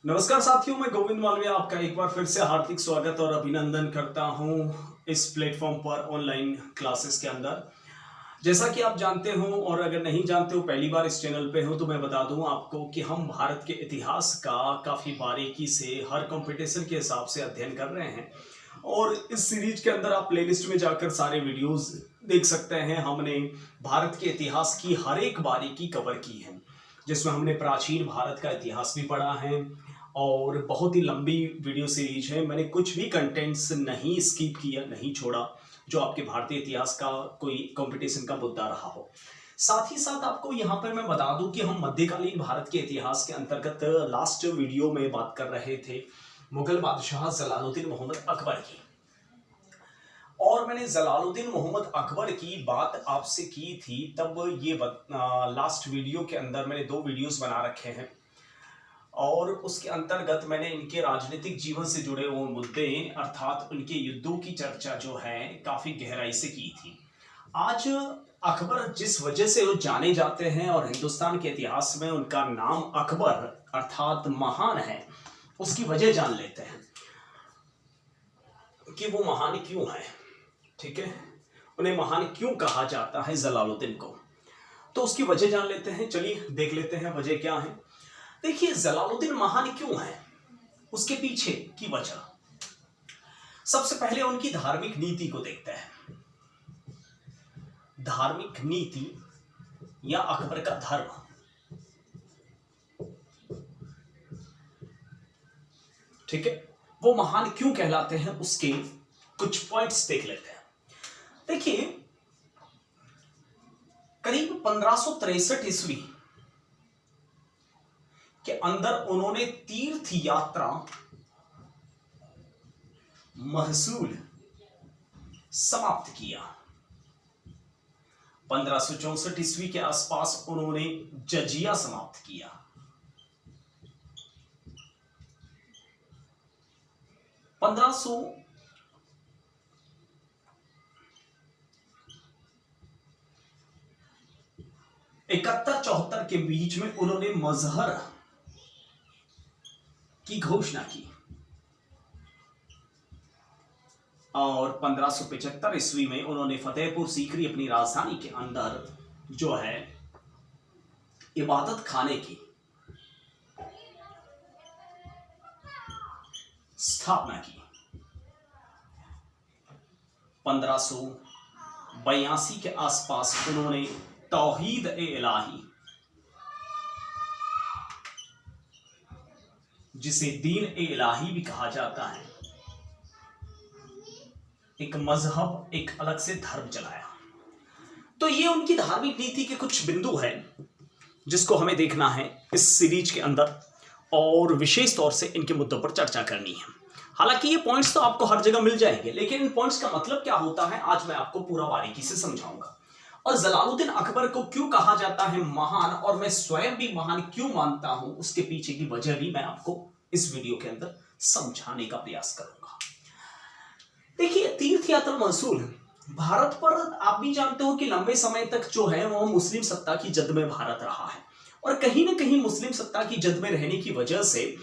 नमस्कार साथियों, मैं गोविंद मालवीय आपका एक बार फिर से हार्दिक स्वागत और अभिनंदन करता हूं इस प्लेटफॉर्म पर ऑनलाइन क्लासेस के अंदर। जैसा कि आप जानते हो और अगर नहीं जानते हो, पहली बार इस चैनल पे हो तो मैं बता दूं आपको कि हम भारत के इतिहास का काफ़ी बारीकी से हर कंपटीशन के हिसाब से अध्ययन कर रहे हैं। और इस सीरीज के अंदर आप प्लेलिस्ट में जाकर सारे वीडियोस देख सकते हैं। हमने भारत के इतिहास की हर एक बारीकी कवर की है, जिसमें हमने प्राचीन भारत का इतिहास भी पढ़ा है और बहुत ही लंबी वीडियो सीरीज है। मैंने कुछ भी कंटेंट्स नहीं स्किप किया, नहीं छोड़ा जो आपके भारतीय इतिहास का कोई कंपटीशन का मुद्दा रहा हो। साथ ही साथ आपको यहाँ पर मैं बता दूं कि हम मध्यकालीन भारत के इतिहास के अंतर्गत लास्ट वीडियो में बात कर रहे थे मुगल बादशाह जलालुद्दीन मोहम्मद अकबर की। और मैंने जलालुद्दीन मोहम्मद अकबर की बात आपसे की थी तब ये लास्ट वीडियो के अंदर मैंने 2 वीडियोस बना रखे हैं और उसके अंतर्गत मैंने इनके राजनीतिक जीवन से जुड़े हुए मुद्दे अर्थात उनके युद्धों की चर्चा जो है काफी गहराई से की थी। आज अकबर जिस वजह से वो जाने जाते हैं और हिंदुस्तान के इतिहास में उनका नाम अकबर अर्थात महान है, उसकी वजह जान लेते हैं कि वो महान क्यों है। ठीक है, उन्हें महान क्यों कहा जाता है जलालुद्दीन को, तो उसकी वजह जान लेते हैं। चलिए देख लेते हैं वजह क्या है। देखिए, जलालुद्दीन महान क्यों है, उसके पीछे की वजह। सबसे पहले उनकी धार्मिक नीति को देखते हैं। धार्मिक नीति या अकबर का धर्म। ठीक है, वो महान क्यों कहलाते हैं, उसके कुछ पॉइंट्स देख लेते हैं। देखिए, करीब 1563 ईस्वी के अंदर उन्होंने तीर्थ यात्रा महसूल समाप्त किया। 1564 ईस्वी के आसपास उन्होंने जजिया समाप्त किया। 1571-74 के बीच में उन्होंने मजहर की घोषणा की और 1575 ईस्वी में उन्होंने फतेहपुर सीकरी अपनी राजधानी के अंदर जो है इबादत खाने की स्थापना की। 1582 के आसपास उन्होंने तौहीद ए इलाही, जिसे दीन ए इलाही भी कहा जाता है, एक मजहब, एक अलग से धर्म चलाया। तो ये उनकी धार्मिक नीति के कुछ बिंदु हैं जिसको हमें देखना है इस सीरीज के अंदर और विशेष तौर से इनके मुद्दों पर चर्चा करनी है। हालांकि ये पॉइंट्स तो आपको हर जगह मिल जाएंगे, लेकिन इन पॉइंट्स का मतलब क्या होता है आज मैं आपको पूरा बारीकी से समझाऊंगा। और जलालुद्दीन अकबर को क्यों कहा जाता है महान और मैं स्वयं भी महान क्यों मानता हूं, उसके पीछे की वजह भी मैं आपको इस वीडियो के अंदर समझाने का प्रयास करूंगा। देखिए, तीर्थ यात्रा महसूल भारत पर आप भी जानते हो कि लंबे समय तक जो है वो मुस्लिम सत्ता की जद में भारत रहा है और कहीं ना कहीं मुस्लिम सत्ता की जद में रहने की वजह से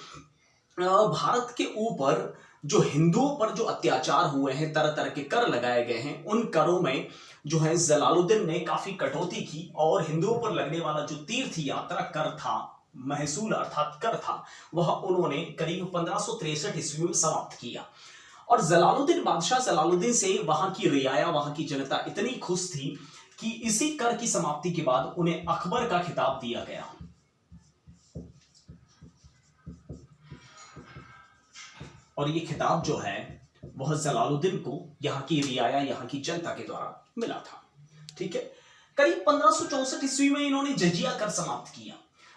भारत के ऊपर जो हिंदुओं पर जो अत्याचार हुए हैं, तरह तरह के कर लगाए गए हैं, उन करों में जो है जलालुद्दीन ने काफी कटौती की और हिंदुओं पर लगने वाला जो तीर्थ यात्रा कर था, महसूल अर्थात कर था, वह उन्होंने करीब 1563 ईस्वी में समाप्त किया। और जलालुद्दीन बादशाह जलालुद्दीन से वहां की रियाया, वहां की जनता इतनी खुश थी कि इसी कर की समाप्ति के बाद उन्हें अकबर का खिताब दिया गया। और ये खिताब जो है वह जलालुद्दीन को यहाँ की रियाया, यहाँ की जनता के द्वारा मिला था। ठीक है, करीब 1564 ईस्वी में इन्होंने जजिया कर समाप्त किया।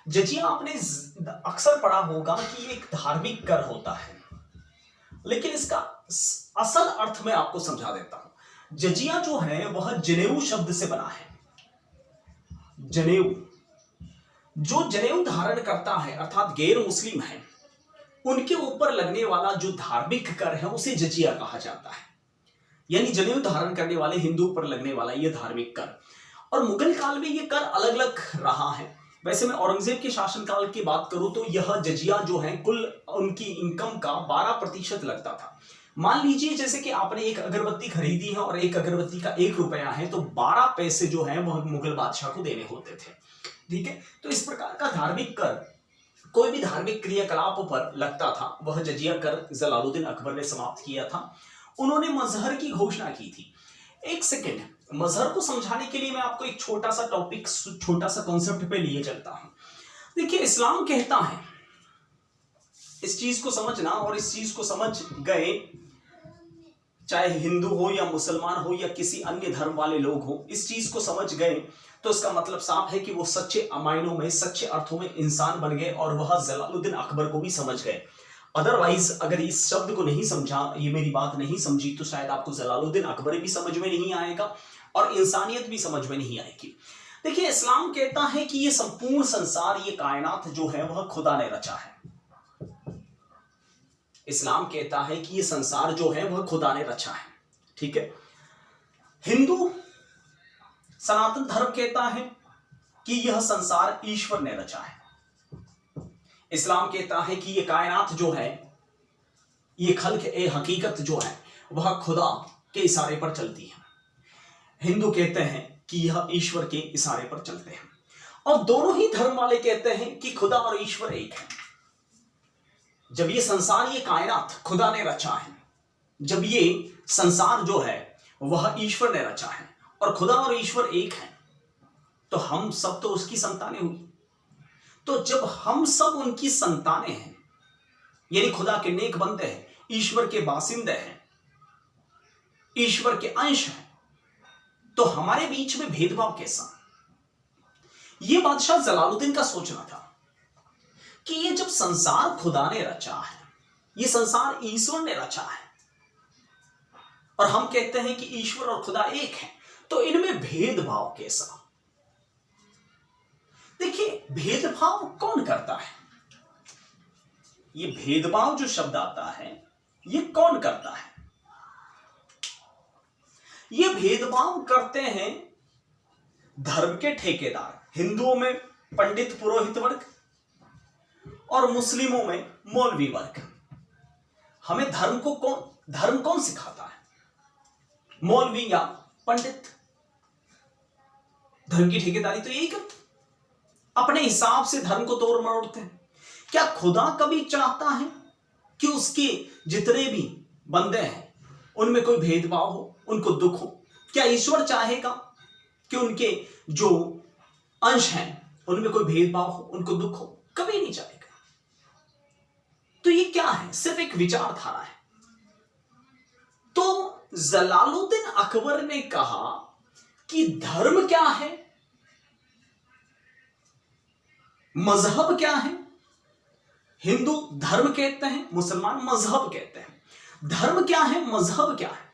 जजिया आपने अक्सर पढ़ा होगा कि एक धार्मिक कर होता है, लेकिन इसका असल अर्थ मैं आपको समझा देता हूं। जजिया जो है वह जनेऊ शब्द से बना है। जनेऊ, जो जनेऊ धारण करता है अर्थात गैर मुस्लिम है, उनके ऊपर लगने वाला जो धार्मिक कर है उसे जजिया कहा जाता है। यानी जनेऊ धारण करने वाले हिंदू पर लगने वाला यह धार्मिक कर। और मुगल काल में यह कर अलग अलग रहा है। वैसे मैं औरंगजेब के शासनकाल की बात करूं तो यह जजिया जो है कुल उनकी इनकम का 12% लगता था। मान लीजिए जैसे कि आपने एक अगरबत्ती खरीदी है और एक अगरबत्ती का 1 रुपया है, तो 12 पैसे जो है वह मुगल बादशाह को देने होते थे। ठीक है, तो इस प्रकार का धार्मिक कर कोई भी धार्मिक क्रियाकलापों पर लगता था, वह जजिया कर जलालुद्दीन अकबर ने समाप्त किया था। उन्होंने मजहर की घोषणा की थी। एक सेकेंड, मजहर को समझाने के लिए मैं आपको एक छोटा सा टॉपिक, छोटा सा कॉन्सेप्ट पे लिए चलता हूं। देखिए, इस्लाम कहता है, इस चीज को समझना, और इस चीज को समझ गए चाहे हिंदू हो या मुसलमान हो या किसी अन्य धर्म वाले लोग हो, इस चीज को समझ गए तो इसका मतलब साफ है कि वो सच्चे अमायनों में, सच्चे अर्थों में इंसान बन गए और वह जलालुद्दीन अकबर को भी समझ गए। अदरवाइज अगर इस शब्द को नहीं समझा, ये मेरी बात नहीं समझी, तो शायद आपको जलालुद्दीन अकबर भी समझ में नहीं आएगा और इंसानियत भी समझ में नहीं आएगी। देखिए, इस्लाम कहता है कि ये संपूर्ण संसार, ये कायनात जो है वह खुदा ने रचा है। इस्लाम कहता है कि ये संसार जो है वह खुदा ने रचा है। ठीक है, हिंदू सनातन धर्म कहता है कि यह संसार ईश्वर ने रचा है। इस्लाम कहता है कि यह कायनात जो है, ये खल्क ए हकीकत जो है वह खुदा के इशारे पर चलती है। हिंदू कहते हैं कि यह ईश्वर के इशारे पर चलते हैं, और दोनों ही धर्म वाले कहते हैं कि खुदा और ईश्वर एक है। जब ये संसार, ये कायनात खुदा ने रचा है, जब ये संसार जो है वह ईश्वर ने रचा है और खुदा और ईश्वर एक है, तो हम सब तो उसकी संतानें हुई। तो जब हम सब उनकी संतानें हैं, यानी खुदा के नेक बंदे हैं, ईश्वर के बासिंदे हैं, ईश्वर के अंश हैं, तो हमारे बीच में भेदभाव कैसा? यह बादशाह जलालुद्दीन का सोचना था कि ये जब संसार खुदा ने रचा है, ये संसार ईश्वर ने रचा है, और हम कहते हैं कि ईश्वर और खुदा एक है, तो इनमें भेदभाव कैसा? देखिए, भेदभाव कौन करता है? ये भेदभाव जो शब्द आता है, ये कौन करता है? ये भेदभाव करते हैं धर्म के ठेकेदार। हिंदुओं में पंडित पुरोहित वर्ग और मुस्लिमों में मौलवी वर्ग। हमें धर्म कौन सिखाता है? मौलवी या पंडित? धर्म की ठेकेदारी तो यही करते, अपने हिसाब से धर्म को तोड़ मरोड़ते हैं। क्या खुदा कभी चाहता है कि उसके जितने भी बंदे हैं उनमें कोई भेदभाव हो, उनको दुख हो? क्या ईश्वर चाहेगा कि उनके जो अंश हैं उनमें कोई भेदभाव हो, उनको दुख हो? कभी नहीं चाहेगा। तो ये क्या है? सिर्फ एक विचारधारा है। तो जलालुद्दीन अकबर ने कहा कि धर्म क्या है, मजहब क्या है। हिंदू धर्म कहते हैं, मुसलमान मजहब कहते हैं। धर्म क्या है, मजहब क्या है,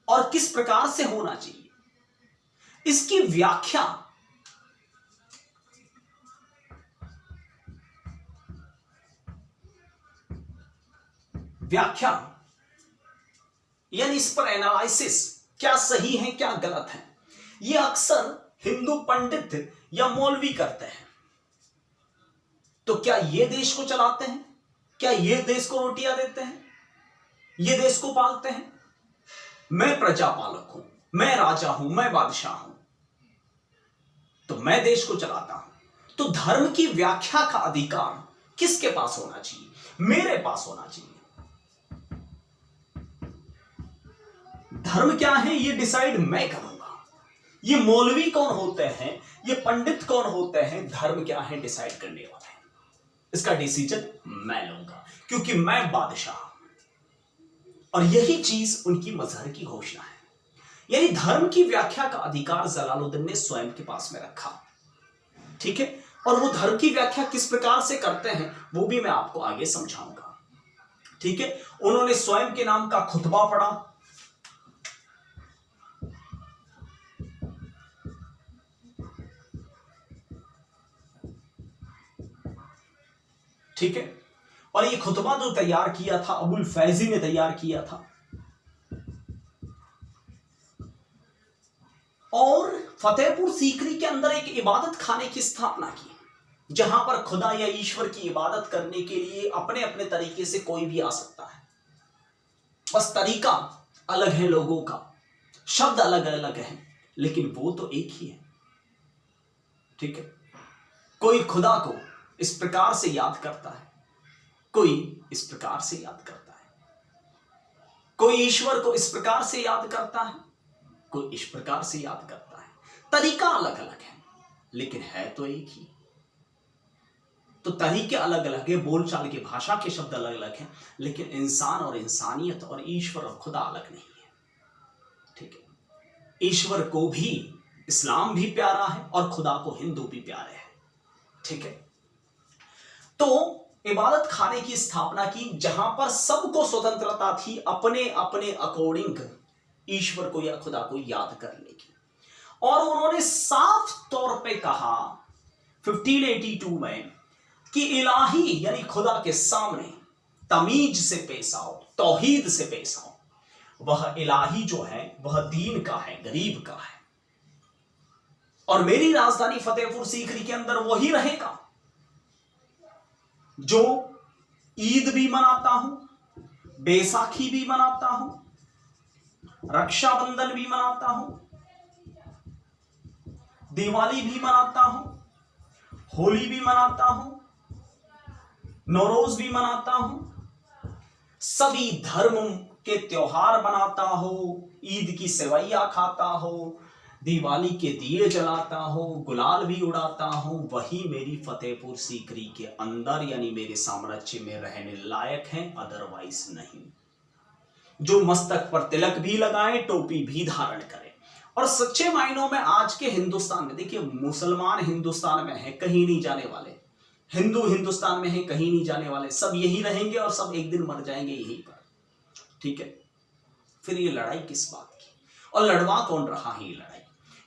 और किस प्रकार से होना चाहिए, इसकी व्याख्या यानी इस पर एनालिसिस, क्या सही है क्या गलत है, यह अक्सर हिंदू पंडित या मौलवी करते हैं। तो क्या ये देश को चलाते हैं? क्या ये देश को रोटियां देते हैं? ये देश को पालते हैं? मैं प्रजापालक हूं, मैं राजा हूं, मैं बादशाह हूं, तो मैं देश को चलाता हूं। तो धर्म की व्याख्या का अधिकार किसके पास होना चाहिए? मेरे पास होना चाहिए। धर्म क्या है ये डिसाइड मैं करूंगा। ये मौलवी कौन होते हैं, ये पंडित कौन होते हैं, धर्म क्या है डिसाइड करने वाले हैं, इसका डिसीजन मैं लूंगा, क्योंकि मैं बादशाह हूं। और यही चीज उनकी मजहर की घोषणा है। यानी धर्म की व्याख्या का अधिकार जलालुद्दीन ने स्वयं के पास में रखा। ठीक है, और वो धर्म की व्याख्या किस प्रकार से करते हैं वो भी मैं आपको आगे समझाऊंगा। ठीक है, उन्होंने स्वयं के नाम का खुतबा पढ़ा। ठीक है, और ये खुतबा जो तैयार किया था अबुल फैजी ने तैयार किया था। और फतेहपुर सीकरी के अंदर एक इबादत खाने की स्थापना की, जहां पर खुदा या ईश्वर की इबादत करने के लिए अपने अपने तरीके से कोई भी आ सकता है। बस तरीका अलग है, लोगों का शब्द अलग अलग है, लेकिन वो तो एक ही है। ठीक है, कोई खुदा को इस प्रकार से याद करता है, कोई इस प्रकार से याद करता है, कोई ईश्वर को इस प्रकार से याद करता है, कोई इस प्रकार से याद करता है। तरीका अलग अलग है, लेकिन है तो एक ही। तो तरीके अलग अलग है, बोलचाल की भाषा के शब्द अलग अलग हैं, लेकिन इंसान और इंसानियत और ईश्वर और खुदा अलग नहीं है। ठीक है, ईश्वर को भी इस्लाम भी प्यारा है और खुदा को हिंदू भी प्यारे हैं। ठीक है, तो इबादत खाने की स्थापना की, जहां पर सबको स्वतंत्रता थी अपने अपने अकॉर्डिंग ईश्वर को या खुदा को याद करने की। और उन्होंने साफ तौर पे कहा 1582 में कि इलाही यानी खुदा के सामने तमीज से पेश आओ, तौहीद से पेश आओ। वह इलाही जो है वह दीन का है, गरीब का है। और मेरी राजधानी फतेहपुर सीकरी के अंदर वही रहेगा जो ईद भी मनाता हूं, बैसाखी भी मनाता हूं, रक्षाबंधन भी मनाता हूं, दिवाली भी मनाता हूं, होली भी मनाता हूं, नौरोज भी मनाता हूं, सभी धर्म के त्योहार मनाता हूं, ईद की सेवैया खाता हूं, दिवाली के दिए जलाता हूं, गुलाल भी उड़ाता हूं। वही मेरी फतेहपुर सीकरी के अंदर यानी मेरे साम्राज्य में रहने लायक है, अदरवाइज नहीं। जो मस्तक पर तिलक भी लगाए, टोपी भी धारण करे। और सच्चे मायनों में आज के हिंदुस्तान में देखिए, मुसलमान हिंदुस्तान में है, कहीं नहीं जाने वाले, हिंदू हिंदुस्तान में है, कहीं नहीं जाने वाले, सब यही रहेंगे और सब एक दिन मर जाएंगे यहीं पर। ठीक है, फिर ये लड़ाई किस बात की? और लड़वा कौन रहा है ये लड़ाई?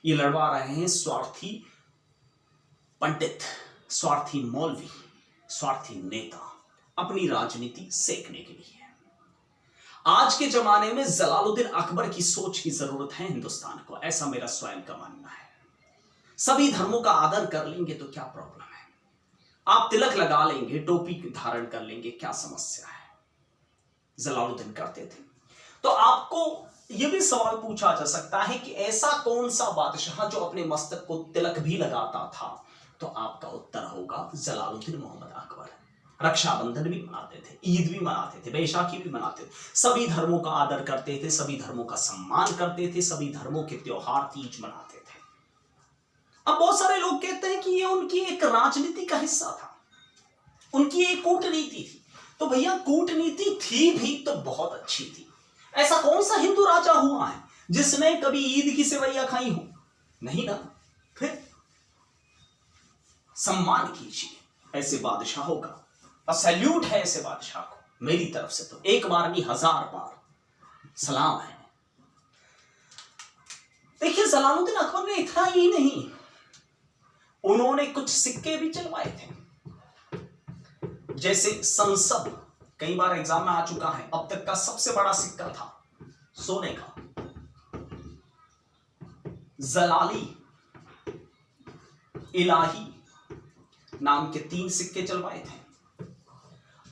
ये लड़वा रहे हैं स्वार्थी पंडित, स्वार्थी मौलवी, स्वार्थी नेता, अपनी राजनीति सेकने के लिए। आज के जमाने में जलालुद्दीन अकबर की सोच की जरूरत है हिंदुस्तान को, ऐसा मेरा स्वयं का मानना है। सभी धर्मों का आदर कर लेंगे तो क्या प्रॉब्लम है? आप तिलक लगा लेंगे, टोपी धारण कर लेंगे, क्या समस्या है? जलालुद्दीन करते थे। तो आपको यह भी सवाल पूछा जा सकता है कि ऐसा कौन सा बादशाह जो अपने मस्तक को तिलक भी लगाता था? तो आपका उत्तर होगा जलालुद्दीन मोहम्मद अकबर। रक्षाबंधन भी मनाते थे, ईद भी मनाते थे, बैसाखी भी मनाते थे, सभी धर्मों का आदर करते थे, सभी धर्मों का सम्मान करते थे, सभी धर्मों के त्योहार तीज मनाते थे। अब बहुत सारे लोग कहते हैं कि ये उनकी एक राजनीति का हिस्सा था, उनकी एक कूटनीति थी। तो भैया कूटनीति थी भी तो बहुत अच्छी थी। ऐसा कौन सा हिंदू राजा हुआ है जिसने कभी ईद की सेवैया खाई हो? नहीं ना। फिर सम्मान कीजिए ऐसे बादशाहों का, और सैल्यूट है ऐसे बादशाह को मेरी तरफ से। तो एक बार नहीं 1000 बार सलाम है। देखिए, जलालुद्दीन अकबर ने इतना ही नहीं, उन्होंने कुछ सिक्के भी चलवाए थे। जैसे संसद, कई बार एग्जाम में आ चुका है, अब तक का सबसे बड़ा सिक्का था सोने का। जलाली, इलाही नाम के 3 सिक्के चलवाए थे,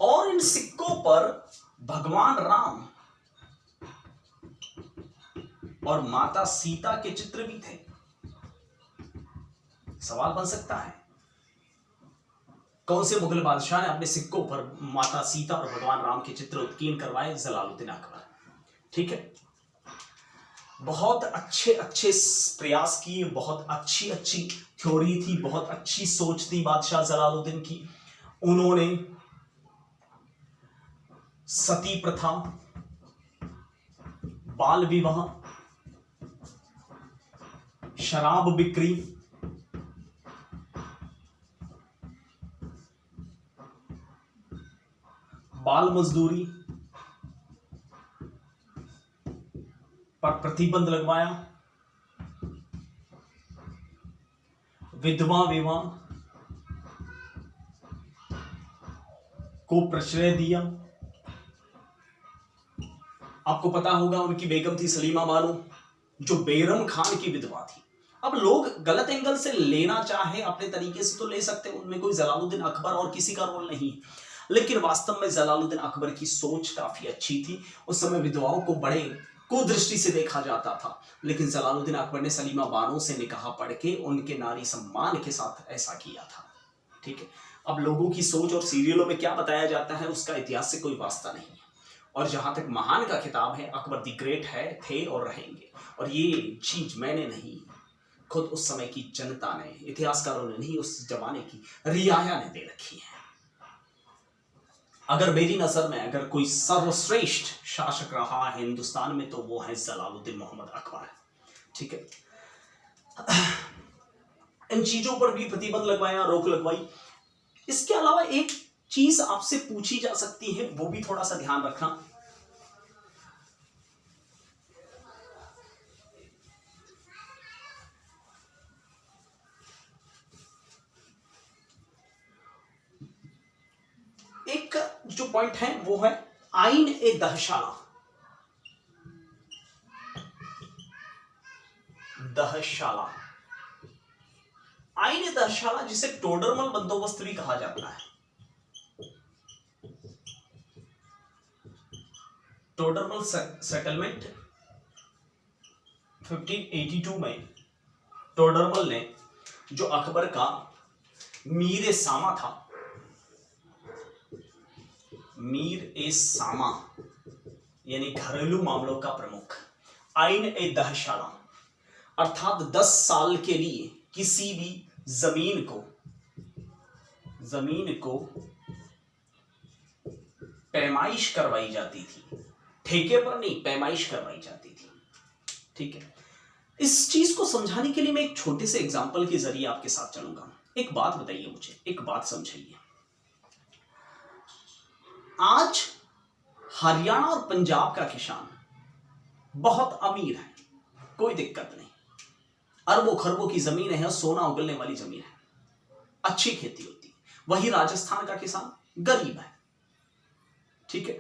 और इन सिक्कों पर भगवान राम और माता सीता के चित्र भी थे। सवाल बन सकता है, कौन से मुगल बादशाह ने अपने सिक्कों पर माता सीता और भगवान राम के चित्र उत्कीर्ण करवाए? जलालुद्दीन अकबर। ठीक है, बहुत अच्छे अच्छे प्रयास किए, बहुत अच्छी अच्छी थ्योरी थी, बहुत अच्छी सोच थी बादशाह जलालुद्दीन की। उन्होंने सती प्रथा, बाल विवाह, शराब बिक्री, बाल मजदूरी पर प्रतिबंध लगवाया, विधवा विवाह को प्रश्रय दिया। आपको पता होगा उनकी बेगम थी सलीमा बानो, जो बैरम खान की विधवा थी। अब लोग गलत एंगल से लेना चाहे अपने तरीके से तो ले सकते हैं, उनमें कोई जलालुद्दीन अकबर और किसी का रोल नहीं, लेकिन वास्तव में जलालुद्दीन अकबर की सोच काफी अच्छी थी। उस समय विधवाओं को बड़े कुदृष्टि से देखा जाता था, लेकिन जलालुद्दीन अकबर ने सलीमा बानो से निकाह पढ़ के उनके नारी सम्मान के साथ ऐसा किया था। ठीक है, अब लोगों की सोच और सीरियलों में क्या बताया जाता है उसका इतिहास से कोई वास्ता नहीं है। और जहां तक महान का खिताब है, अकबर द ग्रेट है, थे और रहेंगे। और ये चीज मैंने नहीं, खुद उस समय की जनता ने, इतिहासकारों ने नहीं, उस जमाने की रियाया ने दे रखी है। अगर मेरी नजर में अगर कोई सर्वश्रेष्ठ शासक रहा है हिंदुस्तान में तो वो है जलालुद्दीन मोहम्मद अकबर। ठीक है, इन चीजों पर भी प्रतिबंध लगवाया, रोक लगवाई। इसके अलावा एक चीज आपसे पूछी जा सकती है, वो भी थोड़ा सा ध्यान रखना। एक जो पॉइंट है वो है आइन ए दहशाला। दहशाला, आइन ए दहशाला जिसे टोडरमल बंदोबस्त भी कहा जाता है। टोडरमल सेटलमेंट 1582 में टोडरमल ने जो अकबर का मीर ए सामा था, मीर ए सामा यानी घरेलू मामलों का प्रमुख, आइन ए दहशाला अर्थात 10 साल के लिए किसी भी जमीन को पैमाइश करवाई जाती थी, ठेके पर नहीं, पैमाइश करवाई जाती थी। ठीक है, इस चीज को समझाने के लिए मैं एक छोटे से एग्जांपल के जरिए आपके साथ चलूंगा। एक बात बताइए मुझे, एक बात समझाइए। आज हरियाणा और पंजाब का किसान बहुत अमीर है, कोई दिक्कत नहीं, अरबों खरबों की जमीन है, सोना उगलने वाली जमीन है, अच्छी खेती होती है। वही राजस्थान का किसान गरीब है। ठीक है,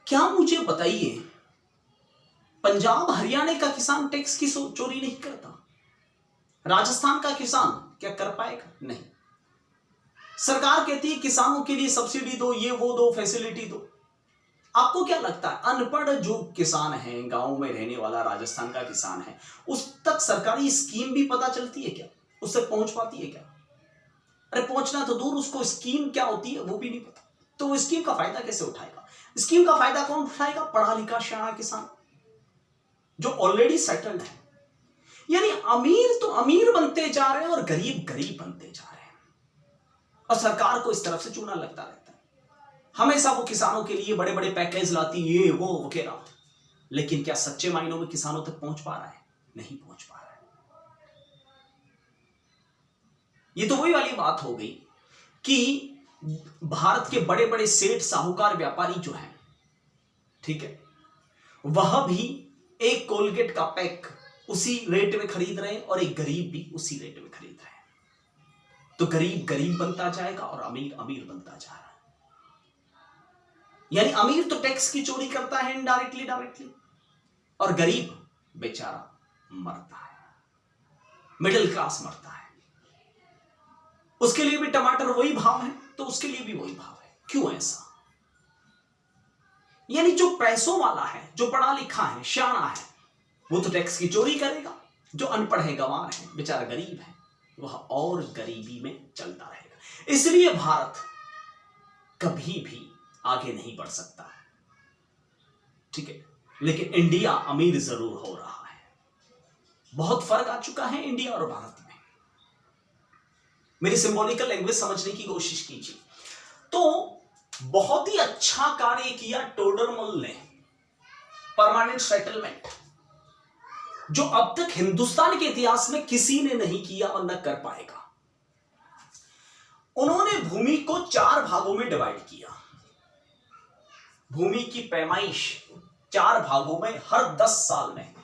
क्या मुझे बताइए, पंजाब हरियाणा का किसान टैक्स की चोरी नहीं करता? राजस्थान का किसान क्या कर पाएगा? नहीं। सरकार कहती है किसानों के लिए सब्सिडी दो, ये वो दो, फैसिलिटी दो। आपको क्या लगता है अनपढ़ जो किसान है, गांव में रहने वाला राजस्थान का किसान है, उस तक सरकारी स्कीम भी पता चलती है क्या? उससे पहुंच पाती है क्या? अरे पहुंचना तो दूर, उसको स्कीम क्या होती है वो भी नहीं पता। तो स्कीम का फायदा कैसे उठाएगा? स्कीम का फायदा कौन उठाएगा? पढ़ा लिखा सियाना किसान जो ऑलरेडी सेटल्ड है। यानी अमीर तो अमीर बनते जा रहे हैं और गरीब गरीब बनते जा रहे हैं, और सरकार को इस तरफ से चूना लगता रहता है। हमेशा वो किसानों के लिए बड़े बड़े पैकेज लाती है, ये वो वगैरह, लेकिन क्या सच्चे मायनों में किसानों तक पहुंच पा रहा है? नहीं पहुंच पा रहा है। ये तो वही वाली बात हो गई कि भारत के बड़े बड़े सेठ साहूकार व्यापारी जो हैं, ठीक है, वह भी एक कोलगेट का पैक उसी रेट में खरीद रहे हैं और एक गरीब भी उसी रेट में खरीद रहे हैं। तो गरीब गरीब बनता जाएगा और अमीर अमीर बनता जा रहा है। यानी अमीर तो टैक्स की चोरी करता है इनडायरेक्टली डायरेक्टली, और गरीब बेचारा मरता है, मिडिल क्लास मरता है। उसके लिए भी टमाटर वही भाव है तो उसके लिए भी वही भाव है। क्यों ऐसा? यानी जो पैसों वाला है, जो पढ़ा लिखा है, सियाना है, वो तो टैक्स की चोरी करेगा। जो अनपढ़ है, गंवार है, बेचारा गरीब है, वह और गरीबी में चलता रहेगा। इसलिए भारत कभी भी आगे नहीं बढ़ सकता। ठीक है, लेकिन इंडिया अमीर जरूर हो रहा है। बहुत फर्क आ चुका है इंडिया और भारत में। मेरी सिंबॉलिकल लैंग्वेज समझने की कोशिश कीजिए। तो बहुत ही अच्छा कार्य किया टोडरमल ने, परमानेंट सेटलमेंट, जो अब तक हिंदुस्तान के इतिहास में किसी ने नहीं किया और न कर पाएगा। उन्होंने भूमि को 4 भागों में डिवाइड किया। भूमि की पैमाइश 4 भागों में हर 10 साल में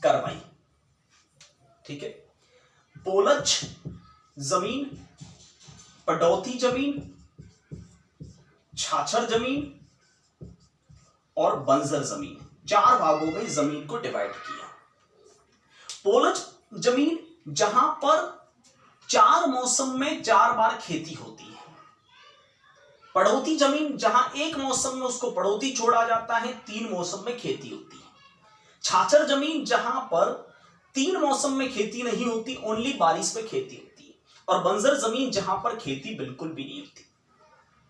करवाई। ठीक है, पोलज जमीन, पडौती जमीन, छाछर जमीन और बंजर जमीन, 4 भागों में जमीन को डिवाइड किया। पोलज जमीन जहां पर 4 मौसम में 4 बार खेती होती है। पड़ौती जमीन जहां एक मौसम में उसको पड़ौती छोड़ा जाता है, 3 मौसम में खेती होती है। छाछर जमीन जहां पर 3 मौसम में खेती नहीं होती, ओनली बारिश में खेती होती है। और बंजर जमीन जहां पर खेती बिल्कुल भी नहीं होती।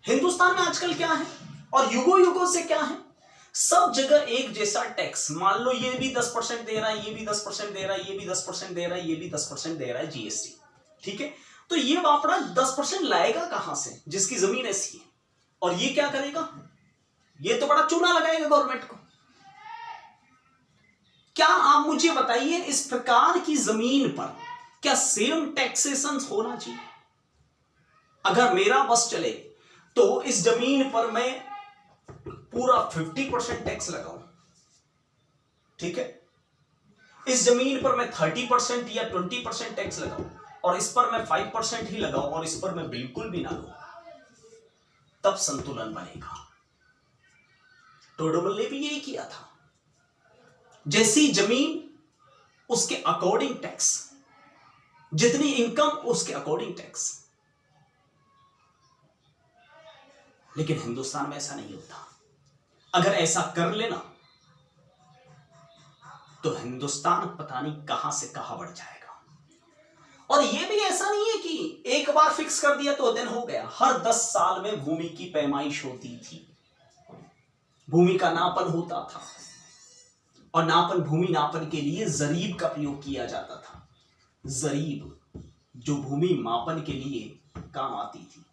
हिंदुस्तान में आजकल क्या है और युगों युगों से क्या है, सब जगह एक जैसा टैक्स। मान लो ये भी 10% दे रहा है, ये भी 10% दे रहा है, ये भी 10% दे रहा है, ये भी 10% दे रहा है जीएसटी। ठीक है, तो ये बापड़ा 10% लाएगा कहां से, जिसकी जमीन ऐसी है। और ये क्या करेगा, ये तो बड़ा चूना लगाएगा गवर्नमेंट को। क्या आप मुझे बताइए, इस प्रकार की जमीन पर क्या सेम टैक्सेशन होना चाहिए? अगर मेरा बस चले तो इस जमीन पर मैं पूरा 50% टैक्स लगाऊं। ठीक है, इस जमीन पर मैं 30% या 20% टैक्स लगाऊं, और इस पर मैं 5% ही लगाऊं, और इस पर मैं बिल्कुल भी ना लूं, तब संतुलन बनेगा। टोडरमल ने भी यही किया था। जैसी जमीन उसके अकॉर्डिंग टैक्स, जितनी इनकम उसके अकॉर्डिंग टैक्स। लेकिन हिंदुस्तान में ऐसा नहीं होता। अगर ऐसा कर लेना तो हिंदुस्तान पता नहीं कहां से कहां बढ़ जाएगा। और यह भी ऐसा नहीं है कि एक बार फिक्स कर दिया तो दिन हो गया। हर 10 साल में भूमि की पैमाइश होती थी, भूमि का नापन होता था, और भूमि नापन के लिए जरीब का प्रयोग किया जाता था। जरीब जो भूमि मापन के लिए काम आती थी।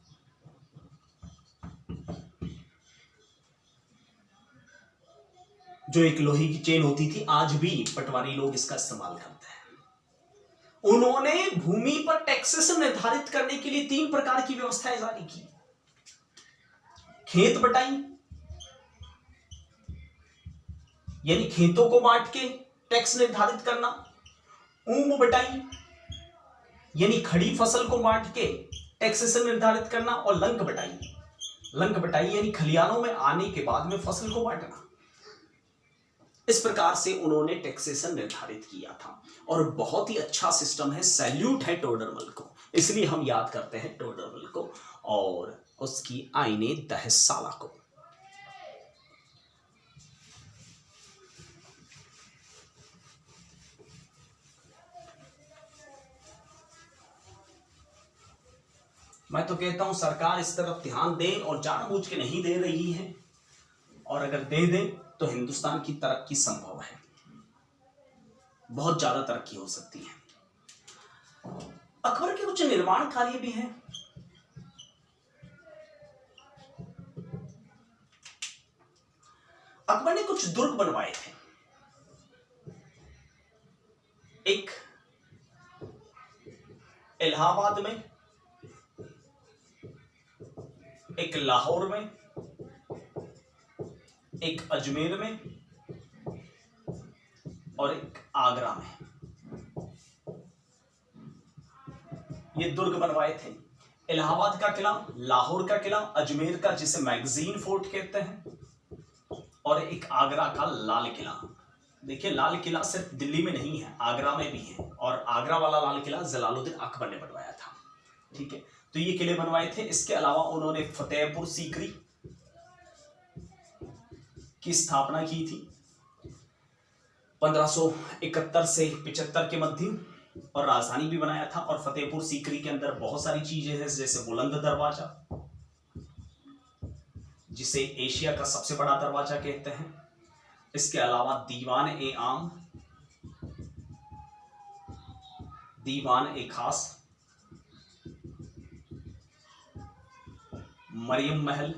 जो एक लोहे की चेन होती थी, आज भी पटवारी लोग इसका इस्तेमाल करते हैं। उन्होंने भूमि पर टैक्सेशन निर्धारित करने के लिए 3 प्रकार की व्यवस्थाएं जारी की। खेत बटाई, यानी खेतों को बांट के टैक्स निर्धारित करना। ऊंब बटाई, यानी खड़ी फसल को बांट के टैक्सेशन निर्धारित करना। और लंक बटाई, यानी खलिहानों में आने के बाद में फसल को बांटना। इस प्रकार से उन्होंने टैक्सेशन निर्धारित किया था, और बहुत ही अच्छा सिस्टम है। सैल्यूट है टोडरमल को, इसलिए हम याद करते हैं टोडरमल को और उसकी आईने दहसाला को। मैं तो कहता हूं सरकार इस तरफ ध्यान दे, और जानबूझ के नहीं दे रही है, और अगर दे दे तो हिंदुस्तान की तरक्की संभव है, बहुत ज्यादा तरक्की हो सकती है। अकबर के कुछ निर्माण कार्य भी हैं। अकबर ने कुछ दुर्ग बनवाए थे। एक इलाहाबाद में, एक लाहौर में, एक अजमेर में, और एक आगरा में। ये दुर्ग बनवाए थे। इलाहाबाद का किला, लाहौर का किला, अजमेर का जिसे मैगजीन फोर्ट कहते हैं, और एक आगरा का लाल किला। देखिए, लाल किला सिर्फ दिल्ली में नहीं है, आगरा में भी है, और आगरा वाला लाल किला जलालुद्दीन अकबर ने बनवाया था। ठीक है, तो ये किले बनवाए थे। इसके अलावा उन्होंने फतेहपुर सीकरी की स्थापना की थी 1571 से 75 के मध्य, और राजधानी भी बनाया था। और फतेहपुर सीकरी के अंदर बहुत सारी चीजें हैं, जैसे बुलंद दरवाजा, जिसे एशिया का सबसे बड़ा दरवाजा कहते हैं। इसके अलावा दीवान ए आम, दीवान ए खास, मरियम महल,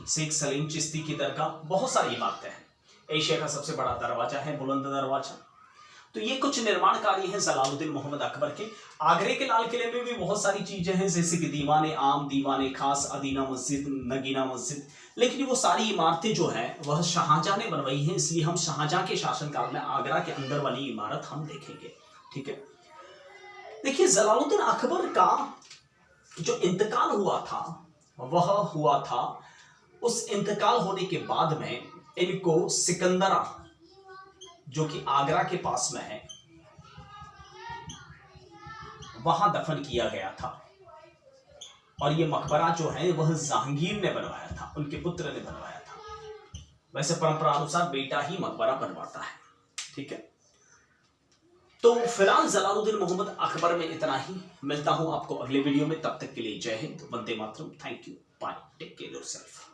शेख सलीम चिश्ती की दरगाह, बहुत सारी इमारतें हैं। एशिया का सबसे बड़ा दरवाजा है बुलंद दरवाजा। तो ये कुछ निर्माण कार्य हैं जलालुद्दीन मोहम्मद अकबर के। आगरे के लाल किले में भी बहुत सारी चीजें हैं, जैसे कि दीवान आम, दीवान खास, अदीना मस्जिद, नगीना मस्जिद। लेकिन वो सारी इमारतें जो है वह शाहजहां ने बनवाई हैं, इसलिए हम शाहजहां के शासनकाल में आगरा के अंदर वाली इमारत हम देखेंगे। ठीक है, देखिए, जलालुद्दीन अकबर का जो इंतकाल हुआ था वह हुआ था उस इंतकाल होने के बाद में इनको सिकंदरा, जो कि आगरा के पास में है, वहां दफन किया गया था। और ये मकबरा जो है वह जहांगीर ने बनवाया था, उनके पुत्र ने बनवाया था। वैसे परंपरा अनुसार बेटा ही मकबरा बनवाता है, ठीक है। तो फिलहाल जलालुद्दीन मोहम्मद अकबर में इतना ही। मिलता हूं आपको अगले वीडियो में, तब तक के लिए जय हिंद, वंदे मातरम, thank you, bye, take care yourself.